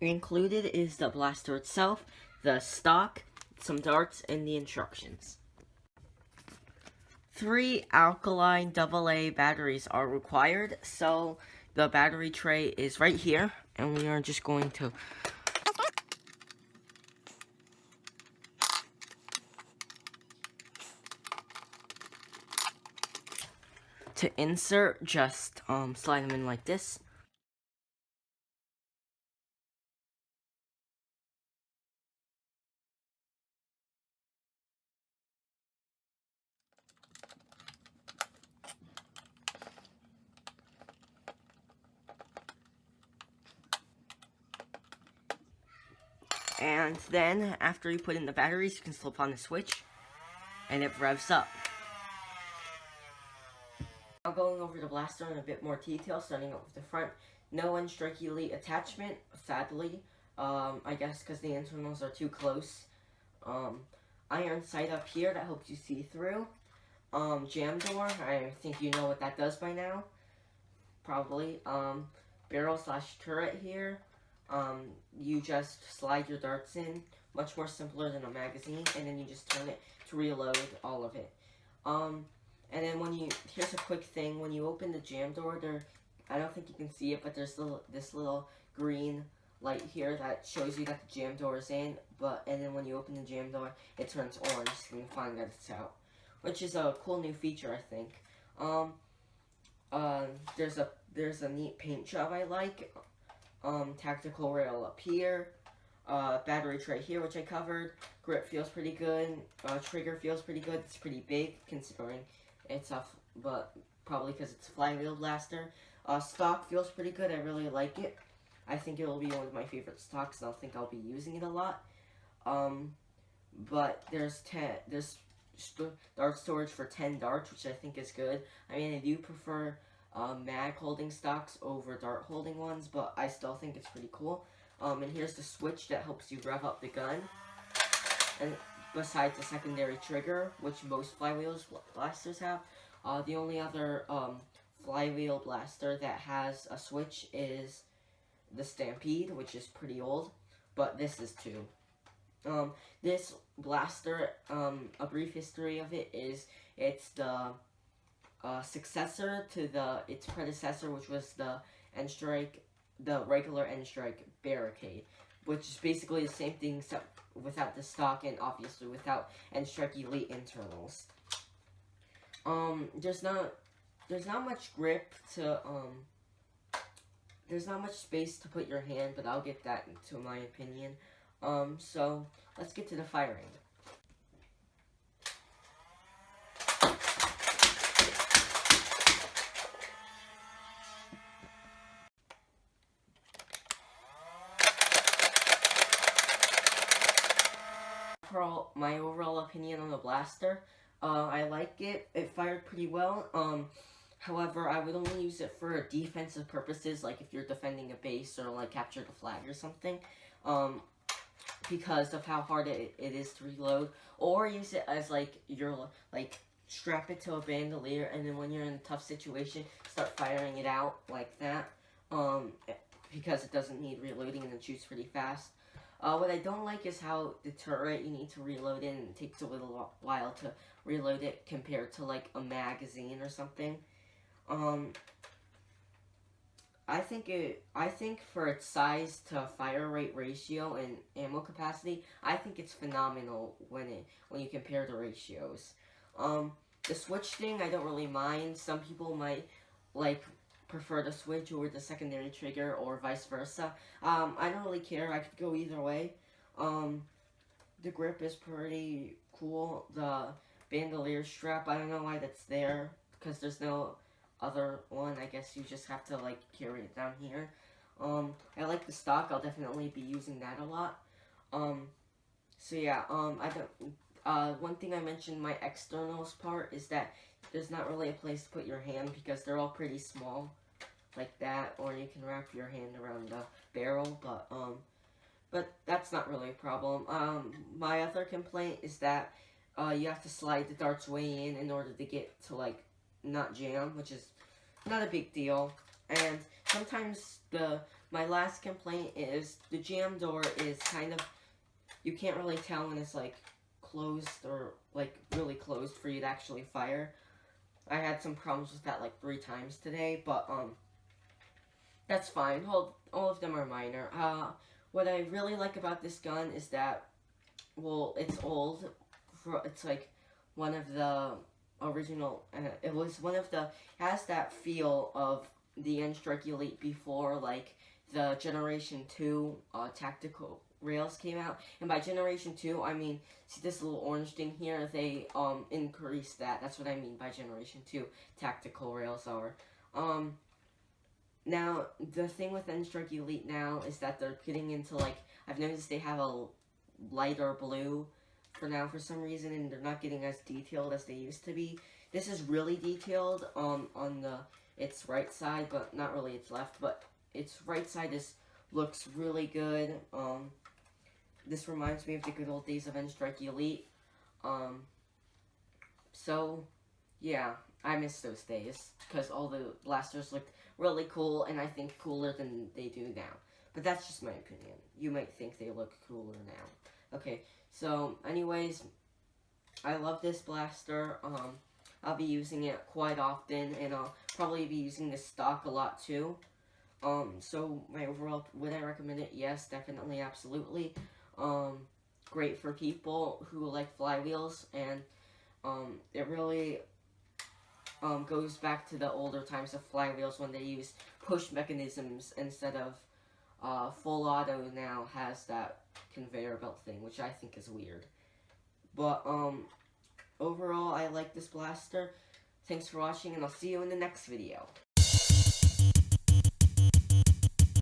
Included is the blaster itself, the stock, some darts, and the instructions. 3 alkaline AA batteries are required, so the battery tray is right here, and we are just going to insert, just slide them in like this. And then, after you put in the batteries, you can flip on the switch, and it revs up. Now going over the blaster in a bit more detail, starting out with the front. No N-Strike Elite attachment, sadly. I guess because the internals are too close. Iron sight up here that helps you see through. Jam door, I think you know what that does by now. Probably. Barrel slash turret here. You just slide your darts in, much more simpler than a magazine, and then you just turn it to reload all of it. And then here's a quick thing, when you open the jam door, I don't think you can see it, but there's this little green light here that shows you that the jam door is in, and then when you open the jam door, it turns orange, so you can find that it's out. Which is a cool new feature, I think. There's a neat paint job I like. Tactical rail up here. Battery tray here, which I covered. Grip feels pretty good. Trigger feels pretty good. It's pretty big, considering it's but probably because it's a flywheel blaster. Stock feels pretty good. I really like it. I think it will be one of my favorite stocks, and I think I'll be using it a lot. But there's dart storage for 10 darts, which I think is good. I mean, I do prefer mag holding stocks over dart holding ones, but I still think it's pretty cool. And here's the switch that helps you rev up the gun. And besides the secondary trigger, which most flywheel blasters have, the only other flywheel blaster that has a switch is the Stampede, which is pretty old, but this is too. This blaster, a brief history of it is, it's the successor to its predecessor, which was the N-Strike, the regular N-Strike Barricade, which is basically the same thing except without the stock and obviously without N-Strike Elite internals. There's not much grip to, there's not much space to put your hand, but I'll get that into my opinion. So let's get to the firing. My overall opinion on the blaster, I like it. It fired pretty well. However, I would only use it for defensive purposes, like if you're defending a base or like capture the flag or something, because of how hard it is to reload. Or use it as strap it to a bandolier, and then when you're in a tough situation, start firing it out like that, because it doesn't need reloading and it shoots pretty fast. What I don't like is how the turret, you need to reload it, and it takes a little while to reload it compared to like a magazine or something. I think for its size to fire rate ratio and ammo capacity, I think it's phenomenal when you compare the ratios. The switch thing, I don't really mind. Some people might prefer the switch over the secondary trigger or vice versa. I don't really care. I could go either way. The grip is pretty cool. The bandolier strap, I don't know why that's there, because there's no other one. I guess you just have to carry it down here. I like the stock. I'll definitely be using that a lot. So yeah, one thing I mentioned in my externals part is that there's not really a place to put your hand because they're all pretty small, like that, or you can wrap your hand around the barrel, but that's not really a problem. My other complaint is that you have to slide the darts way in order to get to not jam, which is not a big deal. And sometimes the my last complaint is the jam door is kind of, you can't really tell when it's like closed or like really closed for you to actually fire. I had some problems with that like 3 times today, but that's fine. All of them are minor. What I really like about this gun is that, well, it's old. It's like one of the original. It was one of the, has that feel of the N-Strike Elite before like the Generation 2 tactical rails came out. And by Generation 2, I mean, see this little orange thing here? They increased that. That's what I mean by Generation 2 tactical rails are. Now, the thing with N-Strike Elite now is that they're getting into, like, I've noticed they have a lighter blue for now for some reason, and they're not getting as detailed as they used to be. This is really detailed on its right side, but not really its left, but its right side looks really good. This reminds me of the good old days of N-Strike Elite. So, yeah, I miss those days, because all the blasters looked really cool, and I think cooler than they do now. But that's just my opinion. You might think they look cooler now. Okay, so anyways, I love this blaster. I'll be using it quite often, and I'll probably be using this stock a lot too. So my overall, would I recommend it? Yes, definitely, absolutely. Great for people who like flywheels, and it really goes back to the older times of flywheels when they use push mechanisms instead of full auto. Now has that conveyor belt thing, which I think is weird. But overall, I like this blaster. Thanks for watching, and I'll see you in the next video.